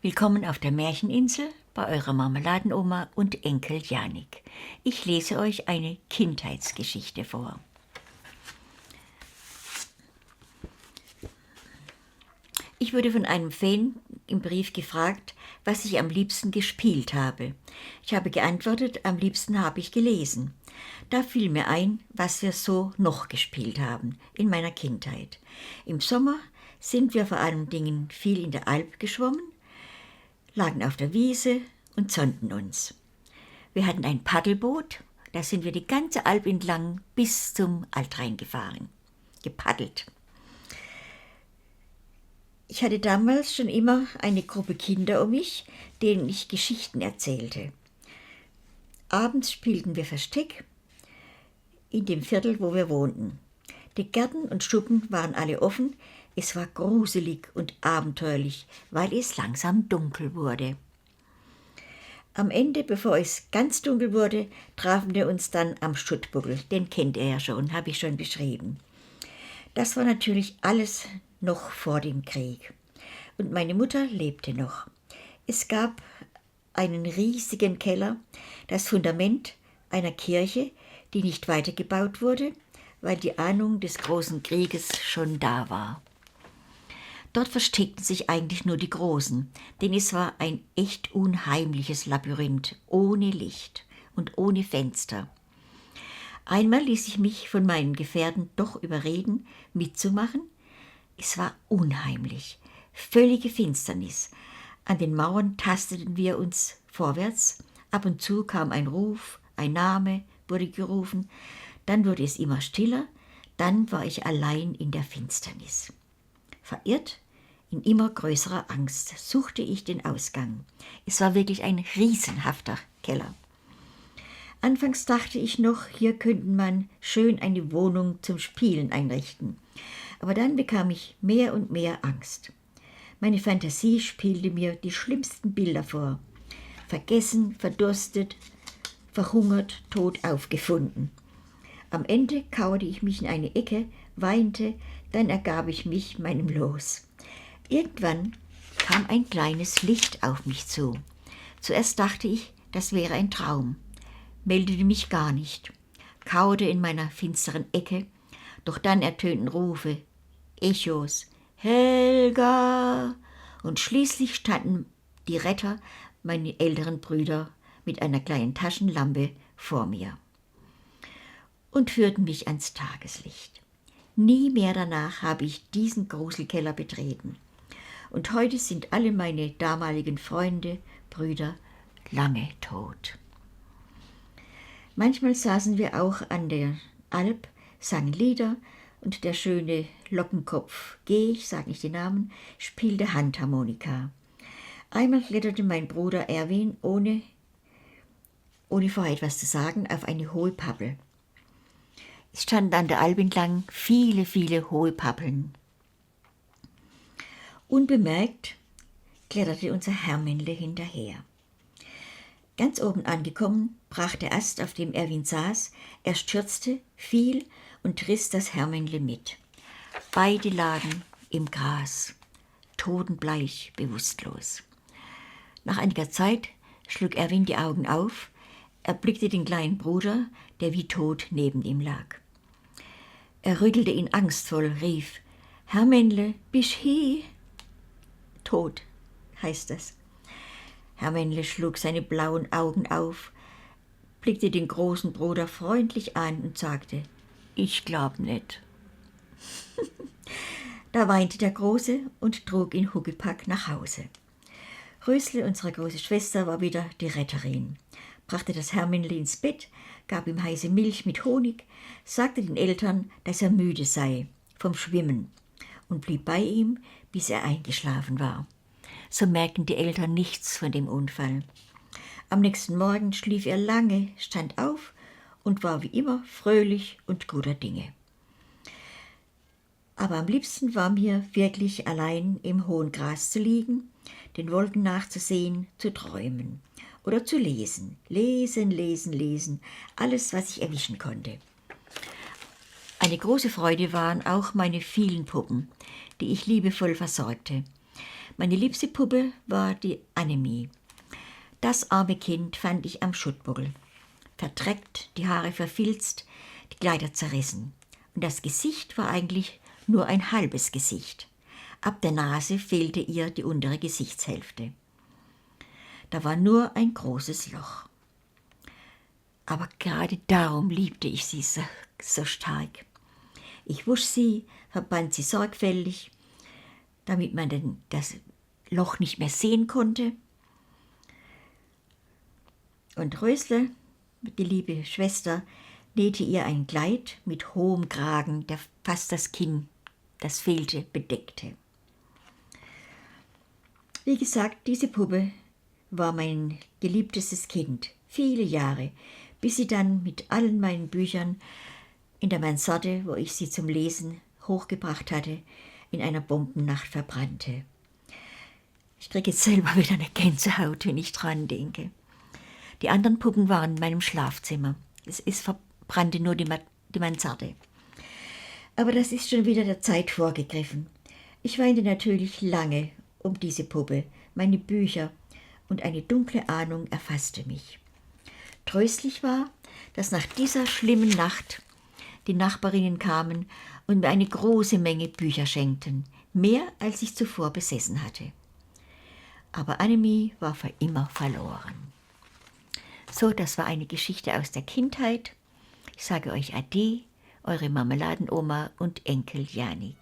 Willkommen auf der Märcheninsel bei eurer Marmeladenoma und Enkel Janik. Ich lese euch eine Kindheitsgeschichte vor. Ich wurde von einem Fan im Brief gefragt, was ich am liebsten gespielt habe. Ich habe geantwortet, am liebsten habe ich gelesen. Da fiel mir ein, was wir so noch gespielt haben in meiner Kindheit. Im Sommer sind wir vor allen Dingen viel in der Alp geschwommen, lagen auf der Wiese und sonnten uns. Wir hatten ein Paddelboot, da sind wir die ganze Alp entlang bis zum Altrhein gefahren, gepaddelt. Ich hatte damals schon immer eine Gruppe Kinder um mich, denen ich Geschichten erzählte. Abends spielten wir Versteck in dem Viertel, wo wir wohnten. Die Gärten und Schuppen waren alle offen. Es war gruselig und abenteuerlich, weil es langsam dunkel wurde. Am Ende, bevor es ganz dunkel wurde, trafen wir uns dann am Schuttbuckel. Den kennt ihr ja schon, habe ich schon beschrieben. Das war natürlich alles noch vor dem Krieg. Und meine Mutter lebte noch. Es gab einen riesigen Keller, das Fundament einer Kirche, die nicht weitergebaut wurde, weil die Ahnung des großen Krieges schon da war. Dort versteckten sich eigentlich nur die Großen, denn es war ein echt unheimliches Labyrinth, ohne Licht und ohne Fenster. Einmal ließ ich mich von meinen Gefährten doch überreden, mitzumachen. Es war unheimlich, völlige Finsternis. An den Mauern tasteten wir uns vorwärts, ab und zu kam ein Ruf, ein Name wurde gerufen, dann wurde es immer stiller, dann war ich allein in der Finsternis. Verirrt, in immer größerer Angst, suchte ich den Ausgang. Es war wirklich ein riesenhafter Keller. Anfangs dachte ich noch, hier könnte man schön eine Wohnung zum Spielen einrichten. Aber dann bekam ich mehr und mehr Angst. Meine Fantasie spielte mir die schlimmsten Bilder vor. Vergessen, verdurstet, verhungert, tot aufgefunden. Am Ende kauerte ich mich in eine Ecke, weinte, dann ergab ich mich meinem Los. Irgendwann kam ein kleines Licht auf mich zu. Zuerst dachte ich, das wäre ein Traum, meldete mich gar nicht, kauerte in meiner finsteren Ecke, doch dann ertönten Rufe, Echos, Helga! Und schließlich standen die Retter, meine älteren Brüder, mit einer kleinen Taschenlampe vor mir und führten mich ans Tageslicht. Nie mehr danach habe ich diesen Gruselkeller betreten. Und heute sind alle meine damaligen Freunde, Brüder, lange tot. Manchmal saßen wir auch an der Alp, sangen Lieder und der schöne Lockenkopf G, ich sage nicht den Namen, spielte Handharmonika. Einmal kletterte mein Bruder Erwin, ohne vorher etwas zu sagen, auf eine hohe Pappel. Es standen an der Alp entlang viele, viele hohe Pappeln. Unbemerkt kletterte unser Hermännle hinterher. Ganz oben angekommen, brach der Ast, auf dem Erwin saß. Er stürzte, fiel und riss das Hermännle mit. Beide lagen im Gras, totenbleich, bewusstlos. Nach einiger Zeit schlug Erwin die Augen auf. Er blickte den kleinen Bruder, der wie tot neben ihm lag. Er rüttelte ihn angstvoll, rief, »Hermännle, bist hi?« Tot, heißt das. Hermännle schlug seine blauen Augen auf, blickte den großen Bruder freundlich an und sagte, »Ich glaub nicht.« Da weinte der Große und trug ihn Huckepack nach Hause. Rösle, unsere große Schwester, war wieder die Retterin, brachte das Hermännle ins Bett, gab ihm heiße Milch mit Honig, sagte den Eltern, dass er müde sei vom Schwimmen und blieb bei ihm, bis er eingeschlafen war. So merkten die Eltern nichts von dem Unfall. Am nächsten Morgen schlief er lange, stand auf und war wie immer fröhlich und guter Dinge. Aber am liebsten war mir wirklich allein im hohen Gras zu liegen, den Wolken nachzusehen, zu träumen oder zu lesen. Lesen, lesen, lesen, alles, was ich erwischen konnte. Eine große Freude waren auch meine vielen Puppen, die ich liebevoll versorgte. Meine liebste Puppe war die Annemie. Das arme Kind fand ich am Schuttbuckel. Verdreckt, die Haare verfilzt, die Kleider zerrissen. Und das Gesicht war eigentlich nur ein halbes Gesicht. Ab der Nase fehlte ihr die untere Gesichtshälfte. Da war nur ein großes Loch. Aber gerade darum liebte ich sie so stark. Ich wusch sie, verband sie sorgfältig, damit man das Loch nicht mehr sehen konnte. Und Rösle, die liebe Schwester, nähte ihr ein Kleid mit hohem Kragen, der fast das Kinn, das fehlte, bedeckte. Wie gesagt, diese Puppe war mein geliebtestes Kind, viele Jahre, bis sie dann mit allen meinen Büchern in der Mansarde, wo ich sie zum Lesen hochgebracht hatte, in einer Bombennacht verbrannte. Ich kriege jetzt selber wieder eine Gänsehaut, wenn ich dran denke. Die anderen Puppen waren in meinem Schlafzimmer. Es verbrannte nur die Mansarde. Aber das ist schon wieder der Zeit vorgegriffen. Ich weinte natürlich lange um diese Puppe, meine Bücher, und eine dunkle Ahnung erfasste mich. Tröstlich war, dass nach dieser schlimmen Nacht die Nachbarinnen kamen und mir eine große Menge Bücher schenkten, mehr als ich zuvor besessen hatte. Aber Annemie war für immer verloren. So, das war eine Geschichte aus der Kindheit. Ich sage euch Ade, eure Marmeladenoma und Enkel Janik.